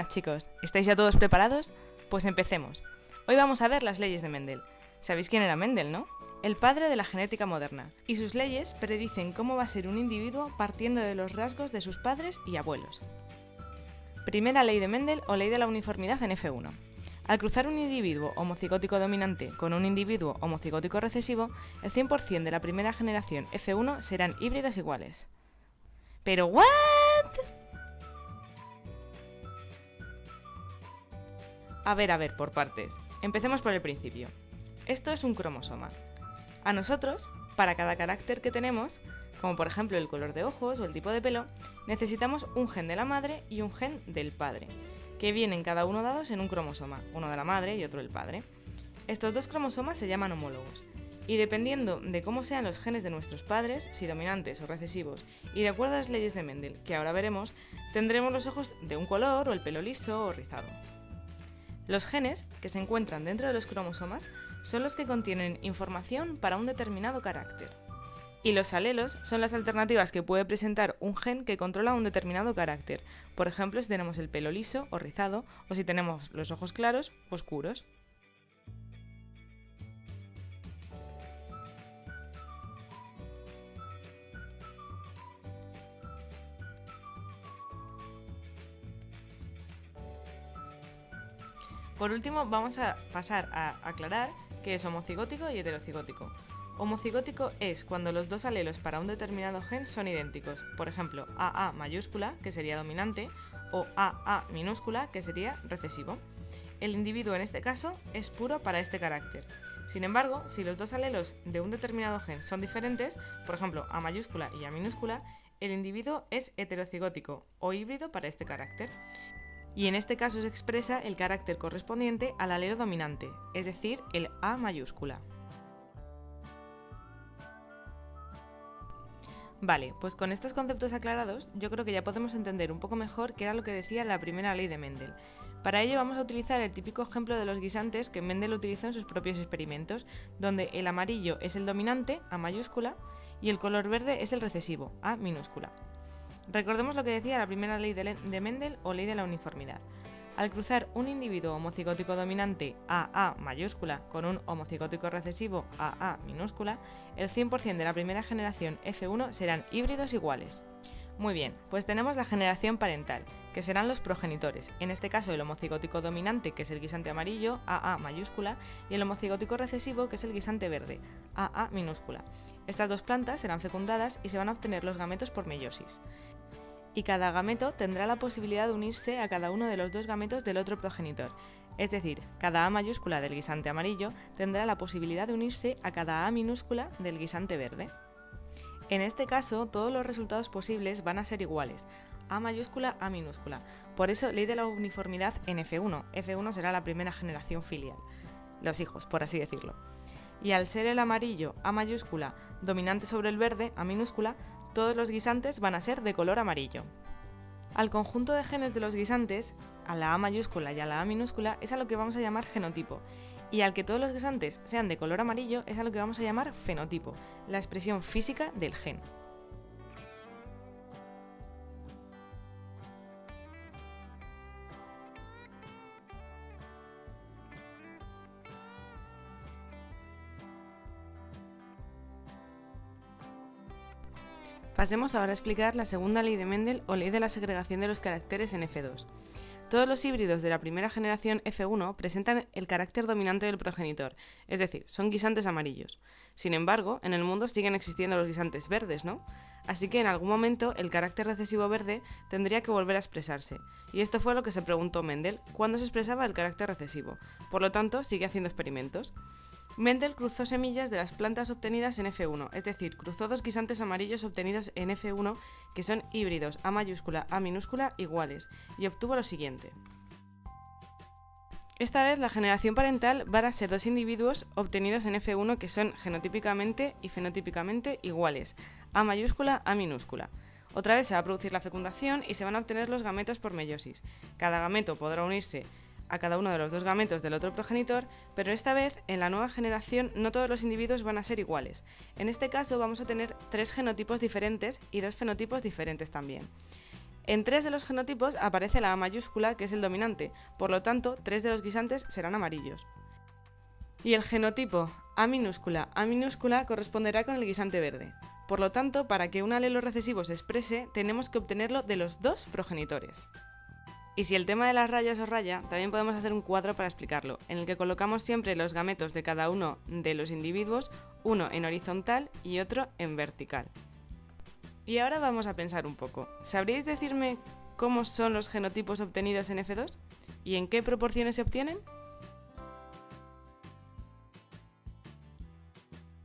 Buenas chicos, ¿estáis ya todos preparados? Pues empecemos. Hoy vamos a ver las leyes de Mendel. ¿Sabéis quién era Mendel, no? El padre de la genética moderna. Y sus leyes predicen cómo va a ser un individuo partiendo de los rasgos de sus padres y abuelos. Primera ley de Mendel o ley de la uniformidad en F1. Al cruzar un individuo homocigótico dominante con un individuo homocigótico recesivo, el 100% de la primera generación F1 serán híbridos iguales. ¿Pero what? A ver, por partes. Empecemos por el principio. Esto es un cromosoma. A nosotros, para cada carácter que tenemos, como por ejemplo el color de ojos o el tipo de pelo, necesitamos un gen de la madre y un gen del padre, que vienen cada uno dados en un cromosoma, uno de la madre y otro del padre. Estos dos cromosomas se llaman homólogos, y dependiendo de cómo sean los genes de nuestros padres, si dominantes o recesivos, y de acuerdo a las leyes de Mendel, que ahora veremos, tendremos los ojos de un color o el pelo liso o rizado. Los genes, que se encuentran dentro de los cromosomas, son los que contienen información para un determinado carácter. Y los alelos son las alternativas que puede presentar un gen que controla un determinado carácter, por ejemplo si tenemos el pelo liso o rizado, o si tenemos los ojos claros o oscuros. Por último, vamos a pasar a aclarar qué es homocigótico y heterocigótico. Homocigótico es cuando los dos alelos para un determinado gen son idénticos, por ejemplo, AA mayúscula, que sería dominante, o AA minúscula, que sería recesivo. El individuo en este caso es puro para este carácter. Sin embargo, si los dos alelos de un determinado gen son diferentes, por ejemplo, A mayúscula y A minúscula, el individuo es heterocigótico o híbrido para este carácter. Y en este caso se expresa el carácter correspondiente al alelo dominante, es decir, el A mayúscula. Vale, pues con estos conceptos aclarados, yo creo que ya podemos entender un poco mejor qué era lo que decía la primera ley de Mendel. Para ello vamos a utilizar el típico ejemplo de los guisantes que Mendel utilizó en sus propios experimentos, donde el amarillo es el dominante, A mayúscula, y el color verde es el recesivo, A minúscula. Recordemos lo que decía la primera ley de Mendel o ley de la uniformidad. Al cruzar un individuo homocigótico dominante AA mayúscula con un homocigótico recesivo AA minúscula, el 100% de la primera generación F1 serán híbridos iguales. Muy bien, pues tenemos la generación parental, que serán los progenitores, en este caso el homocigótico dominante, que es el guisante amarillo, AA mayúscula, y el homocigótico recesivo, que es el guisante verde, AA minúscula. Estas dos plantas serán fecundadas y se van a obtener los gametos por meiosis. Y cada gameto tendrá la posibilidad de unirse a cada uno de los dos gametos del otro progenitor. Es decir, cada A mayúscula del guisante amarillo tendrá la posibilidad de unirse a cada A minúscula del guisante verde. En este caso, todos los resultados posibles van a ser iguales, A mayúscula, A minúscula. Por eso, ley de la uniformidad en F1. F1 será la primera generación filial. Los hijos, por así decirlo. Y al ser el amarillo, A mayúscula, dominante sobre el verde, A minúscula, todos los guisantes van a ser de color amarillo. Al conjunto de genes de los guisantes, a la A mayúscula y a la A minúscula, es a lo que vamos a llamar genotipo, y al que todos los guisantes sean de color amarillo es a lo que vamos a llamar fenotipo, la expresión física del gen. Pasemos ahora a explicar la segunda ley de Mendel o ley de la segregación de los caracteres en F2. Todos los híbridos de la primera generación F1 presentan el carácter dominante del progenitor, es decir, son guisantes amarillos. Sin embargo, en el mundo siguen existiendo los guisantes verdes, ¿no? Así que en algún momento el carácter recesivo verde tendría que volver a expresarse. Y esto fue lo que se preguntó Mendel, ¿cuándo se expresaba el carácter recesivo? Por lo tanto, sigue haciendo experimentos. Mendel cruzó semillas de las plantas obtenidas en F1, es decir, cruzó dos guisantes amarillos obtenidos en F1 que son híbridos A mayúscula, A minúscula iguales, y obtuvo lo siguiente. Esta vez la generación parental van a ser dos individuos obtenidos en F1 que son genotípicamente y fenotípicamente iguales, A mayúscula, A minúscula. Otra vez se va a producir la fecundación y se van a obtener los gametos por meiosis. Cada gameto podrá unirse a cada uno de los dos gametos del otro progenitor, pero esta vez, en la nueva generación, no todos los individuos van a ser iguales. En este caso vamos a tener 3 genotipos diferentes y 2 fenotipos diferentes también. En 3 de los genotipos aparece la A mayúscula, que es el dominante, por lo tanto, 3 de los guisantes serán amarillos. Y el genotipo A minúscula corresponderá con el guisante verde. Por lo tanto, para que un alelo recesivo se exprese, tenemos que obtenerlo de los dos progenitores. Y si el tema de las rayas os raya, también podemos hacer un cuadro para explicarlo, en el que colocamos siempre los gametos de cada uno de los individuos, uno en horizontal y otro en vertical. Y ahora vamos a pensar un poco. ¿Sabríais decirme cómo son los genotipos obtenidos en F2? ¿Y en qué proporciones se obtienen?